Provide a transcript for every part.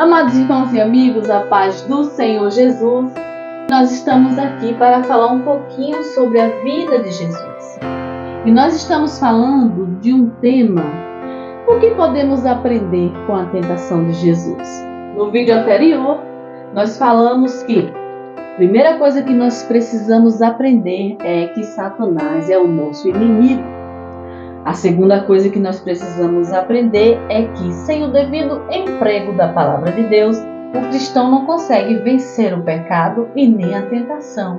Amados irmãos e amigos, a paz do Senhor Jesus, nós estamos aqui para falar um pouquinho sobre a vida de Jesus. E nós estamos falando de um tema, o que podemos aprender com a tentação de Jesus. No vídeo anterior, nós falamos que a primeira coisa que nós precisamos aprender é que Satanás é o nosso inimigo. A segunda coisa que nós precisamos aprender é que, sem o devido emprego da palavra de Deus, o cristão não consegue vencer o pecado e nem a tentação.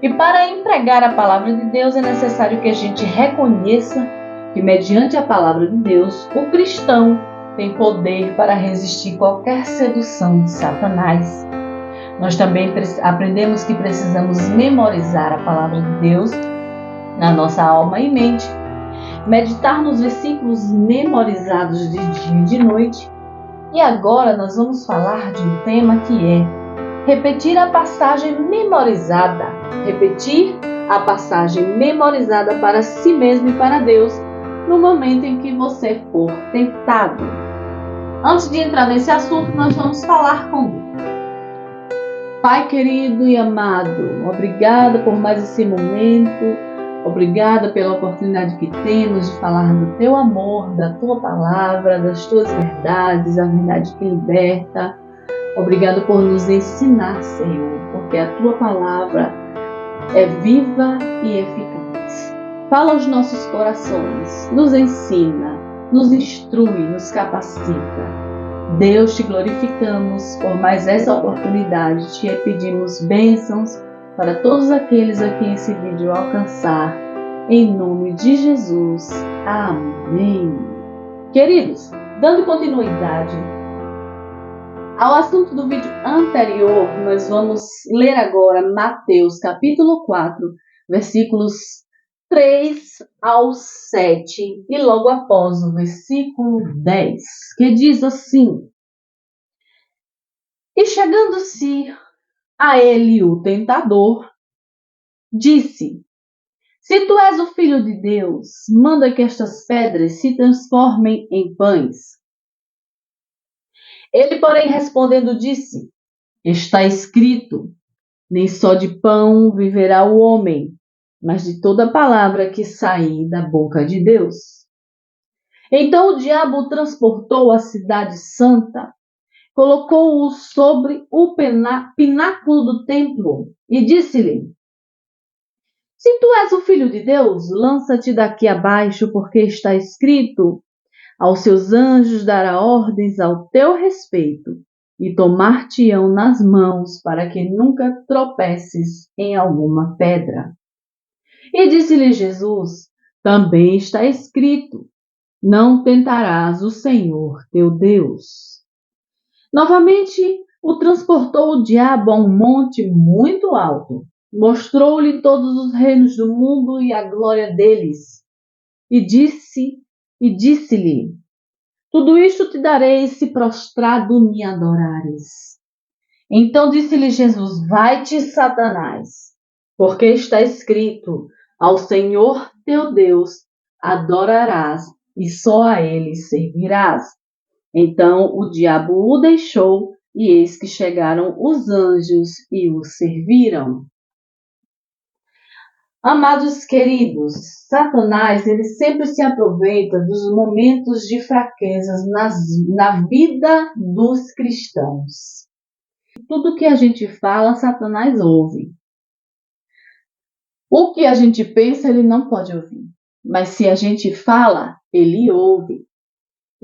E para empregar a palavra de Deus é necessário que a gente reconheça que, mediante a palavra de Deus, o cristão tem poder para resistir qualquer sedução de Satanás. Nós também aprendemos que precisamos memorizar a palavra de Deus na nossa alma e mente, meditar nos versículos memorizados de dia e de noite. E agora nós vamos falar de um tema que é repetir a passagem memorizada. Repetir a passagem memorizada para si mesmo e para Deus no momento em que você for tentado. Antes de entrar nesse assunto, nós vamos falar com Deus. Pai querido e amado, obrigada por mais esse momento. Obrigada pela oportunidade que temos de falar do Teu amor, da Tua palavra, das Tuas verdades, a verdade que liberta. Obrigada por nos ensinar, Senhor, porque a Tua palavra é viva e eficaz. Fala aos nossos corações, nos ensina, nos instrui, nos capacita. Deus, te glorificamos por mais essa oportunidade. Te pedimos bênçãos para todos aqueles a quem esse vídeo alcançar, em nome de Jesus. Amém. Queridos, dando continuidade ao assunto do vídeo anterior, nós vamos ler agora Mateus capítulo 4, versículos 3 ao 7, e logo após o versículo 10, que diz assim: E chegando-se a ele o tentador, disse: Se tu és o Filho de Deus, manda que estas pedras se transformem em pães. Ele, porém, respondendo, disse: Está escrito, nem só de pão viverá o homem, mas de toda palavra que sair da boca de Deus. Então o diabo o transportou à cidade santa, colocou-o sobre o pináculo do templo e disse-lhe: Se tu és o Filho de Deus, lança-te daqui abaixo, porque está escrito: Aos seus anjos dará ordens ao teu respeito, e tomar-te-ão nas mãos, para que nunca tropeces em alguma pedra. E disse-lhe Jesus: Também está escrito: Não tentarás o Senhor teu Deus. Novamente o transportou o diabo a um monte muito alto, mostrou-lhe todos os reinos do mundo e a glória deles, e disse-lhe: Tudo isto te darei se prostrado me adorares. Então disse-lhe Jesus: Vai-te, Satanás, porque está escrito: Ao Senhor teu Deus adorarás e só a ele servirás. Então o diabo o deixou, e eis que chegaram os anjos e o serviram. Amados queridos, Satanás ele sempre se aproveita dos momentos de fraquezas na vida dos cristãos. Tudo que a gente fala, Satanás ouve. O que a gente pensa, ele não pode ouvir. Mas se a gente fala, ele ouve.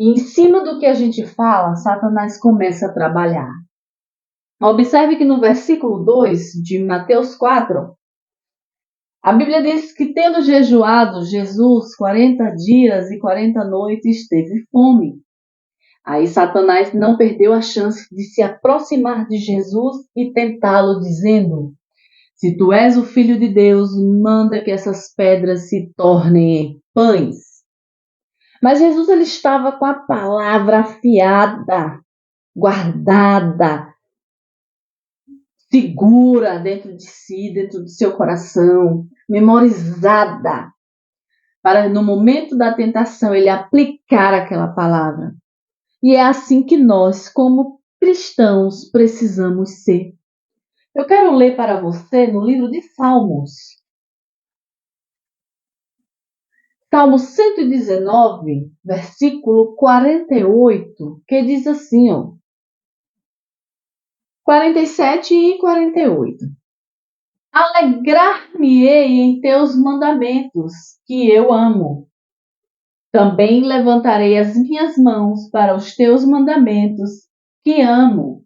E em cima do que a gente fala, Satanás começa a trabalhar. Observe que no versículo 2 de Mateus 4, a Bíblia diz que, tendo jejuado Jesus 40 dias e 40 noites, teve fome. Aí Satanás não perdeu a chance de se aproximar de Jesus e tentá-lo, dizendo: Se tu és o Filho de Deus, manda que essas pedras se tornem em pães. Mas Jesus ele estava com a palavra afiada, guardada, segura dentro de si, dentro do seu coração, memorizada, para no momento da tentação ele aplicar aquela palavra. E é assim que nós, como cristãos precisamos ser. Eu quero ler para você no livro de Salmos. Salmo 119, versículo 48, que diz assim, 47 e 48. Alegrar-me-ei em teus mandamentos, que eu amo. Também levantarei as minhas mãos para os teus mandamentos, que amo,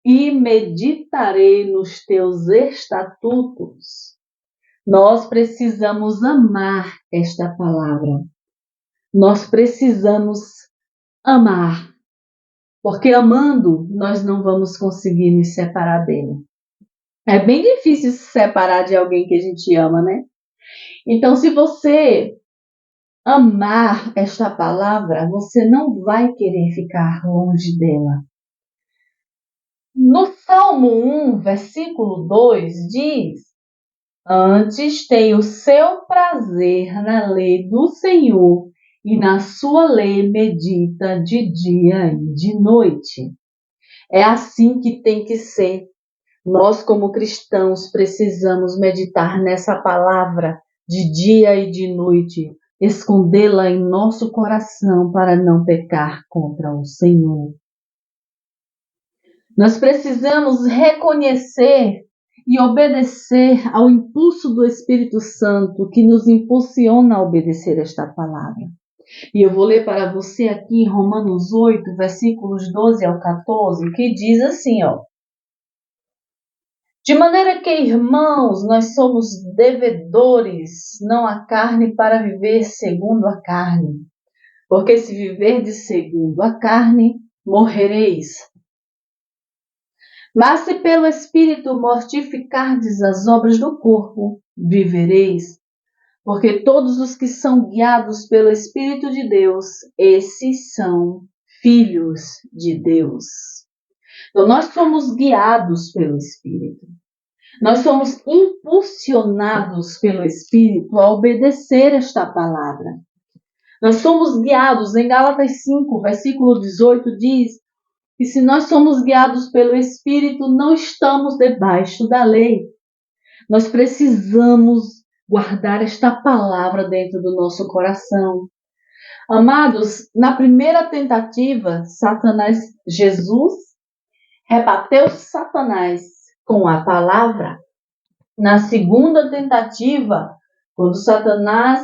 e meditarei nos teus estatutos. Nós precisamos amar esta palavra. Nós precisamos amar, porque amando nós não vamos conseguir nos separar dele. É bem difícil se separar de alguém que a gente ama, né? Então, se você amar esta palavra, você não vai querer ficar longe dela. No Salmo 1, versículo 2, diz: Antes tem o seu prazer na lei do Senhor, e na sua lei medita de dia e de noite. É assim que tem que ser. Nós, como cristãos, precisamos meditar nessa palavra de dia e de noite, escondê-la em nosso coração para não pecar contra o Senhor. Nós precisamos reconhecer e obedecer ao impulso do Espírito Santo que nos impulsiona a obedecer esta palavra. E eu vou ler para você aqui Romanos 8, versículos 12 ao 14, que diz assim, De maneira que, irmãos, nós somos devedores, não à carne, para viver segundo a carne. Porque se viverdes segundo a carne, morrereis. Mas se pelo Espírito mortificardes as obras do corpo, vivereis. Porque todos os que são guiados pelo Espírito de Deus, esses são filhos de Deus. Então, nós somos guiados pelo Espírito. Nós somos impulsionados pelo Espírito a obedecer esta palavra. Nós somos guiados, em Gálatas 5, versículo 18, diz que se nós somos guiados pelo Espírito, não estamos debaixo da lei. Nós precisamos guardar esta palavra dentro do nosso coração. Amados, na primeira tentativa, Jesus rebateu Satanás com a palavra. Na segunda tentativa, quando Satanás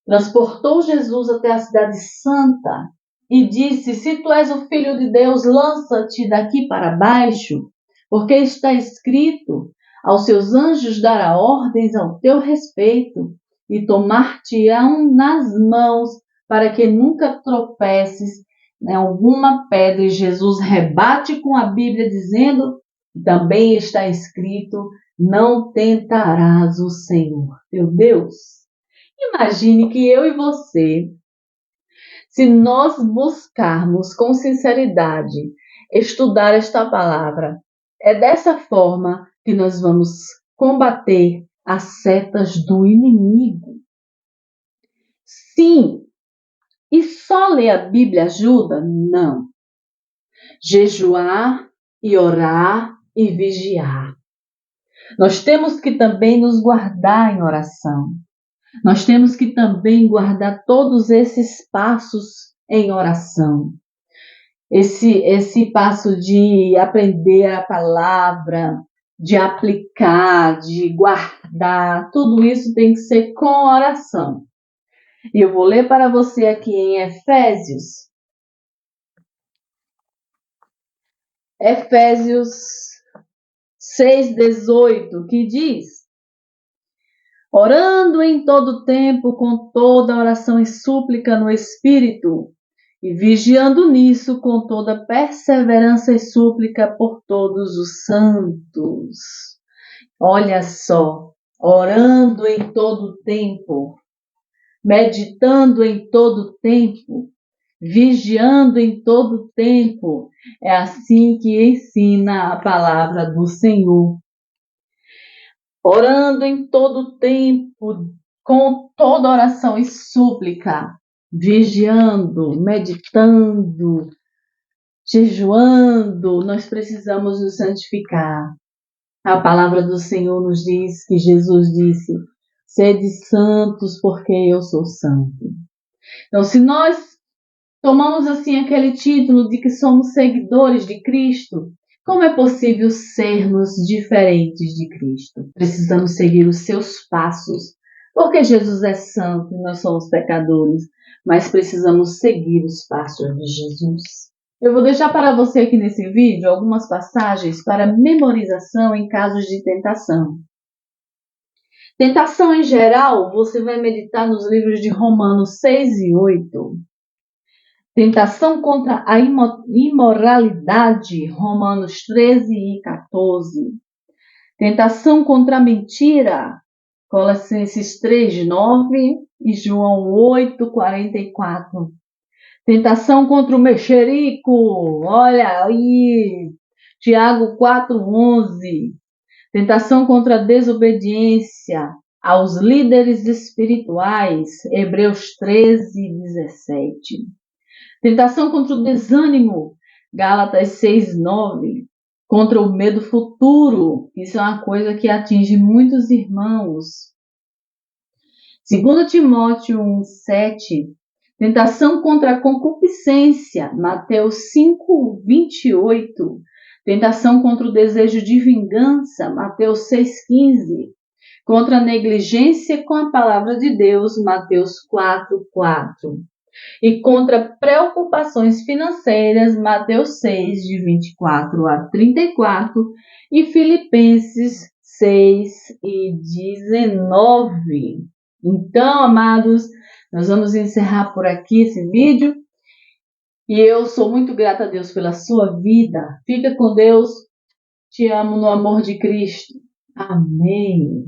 transportou Jesus até a cidade santa e disse: Se tu és o Filho de Deus, lança-te daqui para baixo, porque está escrito: aos seus anjos dará ordens ao teu respeito e tomar-te-ão nas mãos para que nunca tropeces em alguma pedra. E Jesus rebate com a Bíblia dizendo: também está escrito: não tentarás o Senhor teu Deus. Imagine que eu e você, se nós buscarmos com sinceridade estudar esta palavra, é dessa forma que nós vamos combater as setas do inimigo. Sim, e só ler a Bíblia ajuda? Não. Jejuar e orar e vigiar. Nós temos que também nos guardar em oração. Nós temos que também guardar todos esses passos em oração. Esse passo de aprender a palavra, de aplicar, de guardar, tudo isso tem que ser com oração. E eu vou ler para você aqui em Efésios. Efésios 6:18, que diz: orando em todo tempo, com toda oração e súplica no Espírito, e vigiando nisso com toda perseverança e súplica por todos os santos. Olha só, orando em todo tempo, meditando em todo tempo, vigiando em todo tempo. É assim que ensina a palavra do Senhor. Orando em todo tempo, com toda oração e súplica, vigiando, meditando, jejuando, nós precisamos nos santificar. A palavra do Senhor nos diz que Jesus disse: sede santos porque eu sou santo. Então, se nós tomamos assim aquele título de que somos seguidores de Cristo, como é possível sermos diferentes de Cristo? Precisamos seguir os seus passos, porque Jesus é santo e nós somos pecadores, mas precisamos seguir os passos de Jesus. Eu vou deixar para você aqui nesse vídeo algumas passagens para memorização em casos de tentação. Tentação em geral, você vai meditar nos livros de Romanos 6 e 8. Tentação contra a imoralidade, Romanos 13 e 14. Tentação contra a mentira, Colossenses 3, 9 e João 8, 44. Tentação contra o mexerico, olha aí, Tiago 4, 11. Tentação contra a desobediência aos líderes espirituais, Hebreus 13, 17. Tentação contra o desânimo, Gálatas 6, 9. Contra o medo futuro, isso é uma coisa que atinge muitos irmãos. 2 Timóteo 1, 7. Tentação contra a concupiscência, Mateus 5, 28. Tentação contra o desejo de vingança, Mateus 6, 15. Contra a negligência com a palavra de Deus, Mateus 4, 4. E contra preocupações financeiras, Mateus 6, de 24 a 34, e Filipenses 6 e 19. Então, amados, nós vamos encerrar por aqui esse vídeo. E eu sou muito grata a Deus pela sua vida. Fica com Deus. Te amo no amor de Cristo. Amém.